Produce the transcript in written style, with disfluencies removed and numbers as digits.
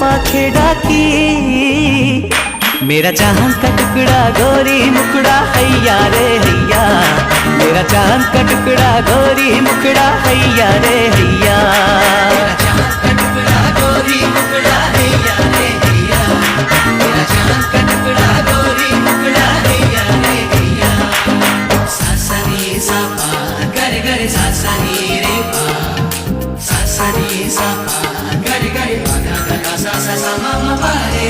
पाखेड़ा की। मेरा चांद का टुकड़ा गोरी मुकड़ा हैया रे हैया, मेरा चांद का टुकड़ा गोरी मुकड़ा हैया रे हैया। मेरा चांद का टुकड़ा गोरी मुकड़ा हैया रे हैया, मेरा चांद का टुकड़ा गोरी मुकड़ा हैया रे हैया। सा सा रे सा पा गर गर सा सा रे पा, सा सा रे सा पा गर गर पा गा गा सा सा सा मा मा पा रे।